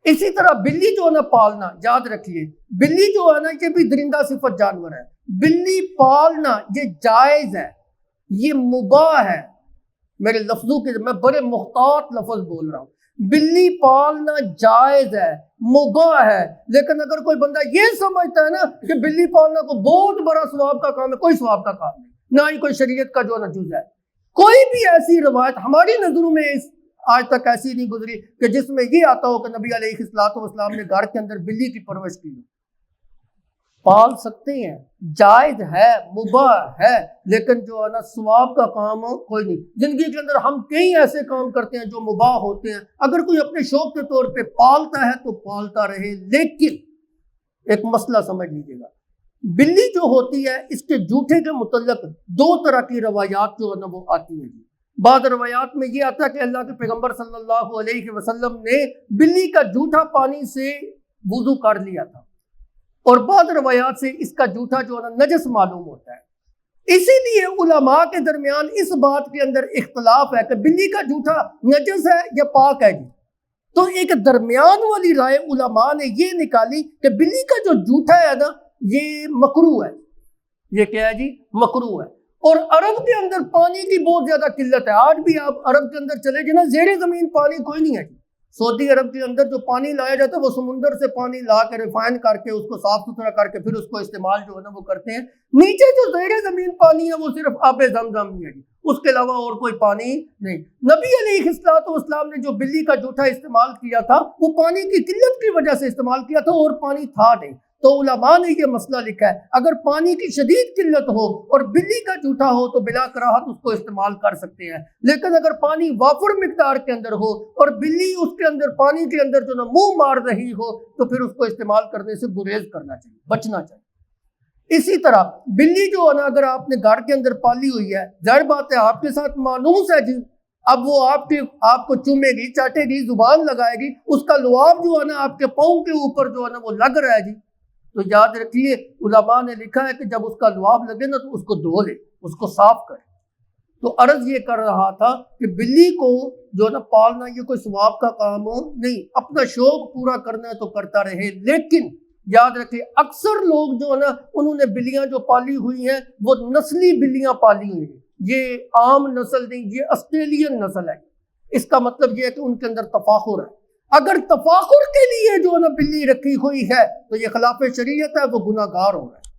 اسی طرح بلی جو ہے نا پالنا، یاد رکھیے بلی جو ہے نا یہ بھی درندہ صفت جانور ہے، بلی پالنا یہ جائز ہے، یہ مباح ہے۔ میرے لفظوں کے میں بڑے محتاط لفظ بول رہا ہوں، بلی پالنا جائز ہے، مباح ہے۔ لیکن اگر کوئی بندہ یہ سمجھتا ہے نا کہ بلی پالنا کو بہت بڑا ثواب کا کام ہے، کوئی ثواب کا کام نہیں، نہ ہی کوئی شریعت کا جو ہے نا جز ہے۔ کوئی بھی ایسی روایت ہماری نظروں میں آج تک ایسی نہیں گزری کہ جس میں یہ آتا ہو کہ نبی علیہ الصلوۃ والسلام نے گھر کے اندر بلی کی پرورش کی۔ پال سکتے ہیں، جائز ہے، مباح ہے، لیکن جو ہے نا ثواب کا کام کوئی نہیں۔ زندگی کے اندر ہم کئی ایسے کام کرتے ہیں جو مباح ہوتے ہیں، اگر کوئی اپنے شوق کے طور پہ پالتا ہے تو پالتا رہے، لیکن ایک مسئلہ سمجھ لیجیے گا، بلی جو ہوتی ہے اس کے جوٹے کے متعلق دو طرح کی روایات جو ہے نا وہ آتی ہیں۔ بعض روایات میں یہ آتا ہے کہ اللہ کے پیغمبر صلی اللہ علیہ وسلم نے بلی کا جوٹا پانی سے وضو کر لیا تھا، اور بعض روایات سے اس کا جوٹا جو ہے نا نجس معلوم ہوتا ہے۔ اسی لیے علماء کے درمیان اس بات کے اندر اختلاف ہے کہ بلی کا جوٹا نجس ہے یا پاک ہے جی۔ تو ایک درمیان والی رائے علماء نے یہ نکالی کہ بلی کا جو جوٹا ہے نا یہ مکروہ ہے۔ یہ کیا ہے جی؟ مکروہ ہے۔ اور عرب کے اندر پانی کی بہت زیادہ قلت ہے، آج بھی آپ عرب کے اندر چلے جائیں نا زیر زمین پانی کوئی نہیں ہے جی۔ سعودی عرب کے اندر جو پانی لایا جاتا ہے وہ سمندر سے پانی لا کے ریفائن کر کے اس کو صاف ستھرا کر کے پھر اس کو استعمال جو ہے نا وہ کرتے ہیں۔ نیچے جو زیر زمین پانی ہے وہ صرف آب زمزم ہی ہے جی، اس کے علاوہ اور کوئی پانی نہیں۔ نبی علیہ الصلوۃ والسلام نے جو بلی کا جوٹا استعمال کیا تھا وہ پانی کی قلت کی وجہ سے استعمال کیا تھا، اور پانی تھا نہیں۔ تو علماء نے یہ مسئلہ لکھا ہے اگر پانی کی شدید قلت ہو اور بلی کا جوٹا ہو تو بلا کراہت اس کو استعمال کر سکتے ہیں، لیکن اگر پانی وافر مقدار کے اندر ہو اور بلی اس کے اندر پانی کے اندر جو نا منہ مار رہی ہو تو پھر اس کو استعمال کرنے سے گریز کرنا چاہیے، بچنا چاہیے۔ اسی طرح بلی جو ہے نا اگر آپ نے گھر کے اندر پالی ہوئی ہے، ظاہر بات ہے آپ کے ساتھ مانوس ہے جی، اب وہ آپ کو چومے گی، چاٹے گی، زبان لگائے گی، اس کا لعاب جو ہے نا آپ کے پاؤں کے اوپر جو ہے نا وہ لگ رہا ہے جی، تو یاد رکھیے علماء نے لکھا ہے کہ جب اس کا لعاب لگے نا تو اس کو دھو لے، اس کو صاف کرے۔ تو عرض یہ کر رہا تھا کہ بلی کو جو نا پالنا یہ کوئی ثواب کا کام نہیں، اپنا شوق پورا کرنا ہے تو کرتا رہے، لیکن یاد رکھیے اکثر لوگ جو ہے نا انہوں نے بلیاں جو پالی ہوئی ہیں وہ نسلی بلیاں پالی ہوئی ہیں، یہ عام نسل نہیں، یہ آسٹریلین نسل ہے۔ اس کا مطلب یہ ہے کہ ان کے اندر تفاخر ہے۔ اگر تفاخر کے لیے جو ہے نا بلی رکھی ہوئی ہے تو یہ خلاف شریعت ہے، وہ گناہ گار ہو رہا ہے۔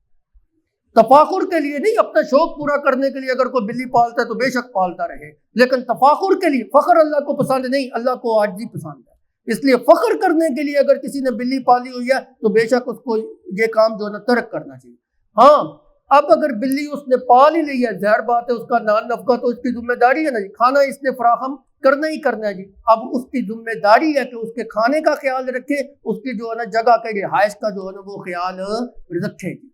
تفاخر کے لیے نہیں، اپنا شوق پورا کرنے کے لیے اگر کوئی بلی پالتا ہے تو بے شک پالتا رہے، لیکن تفاخر کے لیے، فخر اللہ کو پسند نہیں، اللہ کو عاجزی پسند ہے، اس لیے فخر کرنے کے لیے اگر کسی نے بلی پالی ہوئی ہے تو بے شک اس کو یہ کام جو ہے نا ترک کرنا چاہیے۔ ہاں اب اگر بلی اس نے پال ہی لی ہے، ظاہر بات ہے اس کا نان نفقہ تو اس کی ذمہ داری ہے نا جی، کھانا اس نے فراہم کرنا ہی کرنا ہے جی، اب اس کی ذمہ داری ہے کہ اس کے کھانے کا خیال رکھے، اس کی جو ہے نا جگہ کے رہائش کا جو ہے نا وہ خیال رکھے گی۔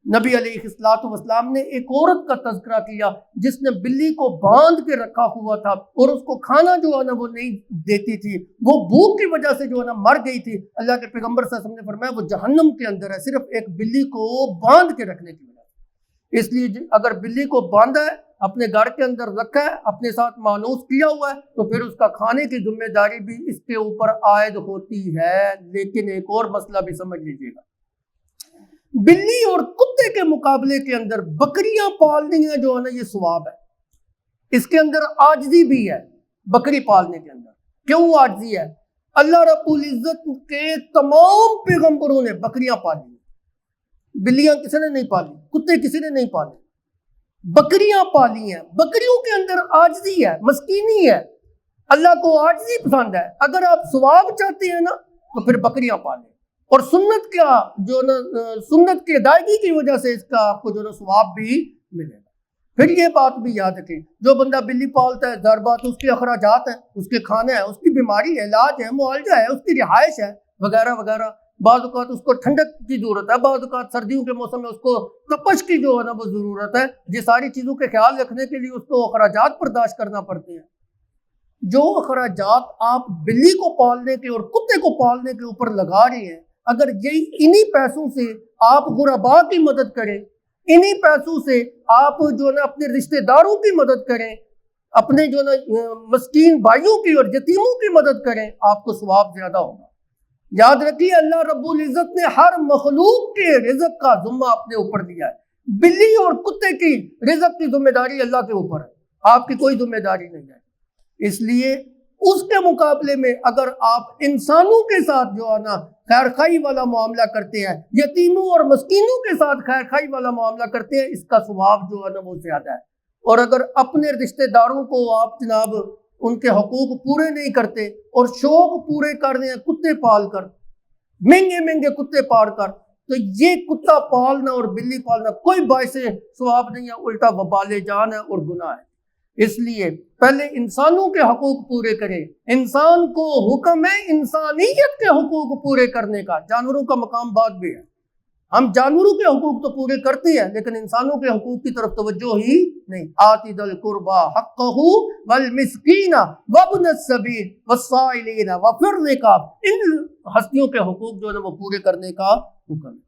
نبی علیہ الصلوۃ والسلام نے ایک عورت کا تذکرہ کیا جس نے بلی کو باندھ کے رکھا ہوا تھا اور اس کو کھانا جو ہے نا وہ نہیں دیتی تھی، وہ بھوک کی وجہ سے جو ہے نا مر گئی تھی۔ اللہ کے پیغمبر صلی اللہ علیہ وسلم نے فرمایا وہ جہنم کے اندر ہے، صرف ایک بلی کو باندھ کے رکھنے کی وجہ سے۔ اس لیے اگر بلی کو باندھا ہے، اپنے گھر کے اندر رکھا ہے، اپنے ساتھ مانوس کیا ہوا ہے، تو پھر اس کا کھانے کی ذمہ داری بھی اس کے اوپر عائد ہوتی ہے۔ لیکن ایک اور مسئلہ بھی سمجھ لیجیے گا، بلی اور کتے کے مقابلے کے اندر بکریاں پالنی ہیں جو ہے نا یہ ثواب ہے، اس کے اندر عاجزی بھی ہے۔ بکری پالنے کے اندر کیوں عاجزی ہے؟ اللہ رب العزت کے تمام پیغمبروں نے بکریاں پالی، بلیاں کسی نے نہیں پالی، کتے کسی نے نہیں پالے، بکریاں پالی ہیں۔ بکریوں کے اندر عاجزی ہے، مسکینی ہے، اللہ کو عاجزی پسند ہے۔ اگر آپ ثواب چاہتے ہیں نا تو پھر بکریاں پالیں، اور سنت کیا جو نا سنت کی ادائیگی کی وجہ سے اس کا آپ کو جو نا ثواب بھی ملے گا۔ پھر یہ بات بھی یاد رکھیں، جو بندہ بلی پالتا ہے ظاہر بات اس کے اخراجات ہیں، اس کے کھانا ہے، اس کی بیماری ہے، علاج ہے، معالجہ ہے، اس کی رہائش ہے، وغیرہ وغیرہ۔ بعض اوقات اس کو ٹھنڈک کی ضرورت ہے، بعض اوقات سردیوں کے موسم میں اس کو تپش کی جو ہے نا وہ ضرورت ہے۔ یہ ساری چیزوں کے خیال رکھنے کے لیے اس کو اخراجات برداشت کرنا پڑتے ہیں۔ جو اخراجات آپ بلی کو پالنے کے اور کتے کو پالنے کے اوپر لگا رہے ہیں، اگر یہی انہی پیسوں سے آپ غرباء کی مدد کریں، انہی پیسوں سے آپ جو ہے نا اپنے رشتہ داروں کی مدد کریں، اپنے جو ہے نا مسکین بھائیوں کی اور یتیموں کی مدد کریں، آپ کو ثواب زیادہ ہوگا۔ یاد رکھیے اللہ رب العزت نے ہر مخلوق کے رزق کا ذمہ اپنے اوپر دیا ہے۔ بلی اور کتے کی رزق کی ذمہ داری اللہ کے اوپر ہے، آپ کی کوئی ذمہ داری نہیں ہے۔ اس لیے اس کے مقابلے میں اگر آپ انسانوں کے ساتھ جو ہے نا خیر خواہی والا معاملہ کرتے ہیں، یتیموں اور مسکینوں کے ساتھ خیر خواہی والا معاملہ کرتے ہیں، اس کا ثواب جو ہے نا وہ زیادہ ہے۔ اور اگر اپنے رشتہ داروں کو آپ جناب ان کے حقوق پورے نہیں کرتے اور شوق پورے کر رہے ہیں کتے پال کر، مہنگے مہنگے کتے پال کر، تو یہ کتا پالنا اور بلی پالنا کوئی باعث ثواب نہیں ہے، الٹا وبال جان ہے اور گناہ ہے۔ اس لیے پہلے انسانوں کے حقوق پورے کریں۔ انسان کو حکم ہے انسانیت کے حقوق پورے کرنے کا، جانوروں کا مقام بعد بھی ہے۔ ہم جانوروں کے حقوق تو پورے کرتے ہیں لیکن انسانوں کے حقوق کی طرف توجہ ہی نہیں۔ آتی ذی القربی حقہ والمسکین وابن السبیل والسائلین وفی الرقاب، ان ہستیوں کے حقوق جو ہے وہ پورے کرنے کا حکم ہے۔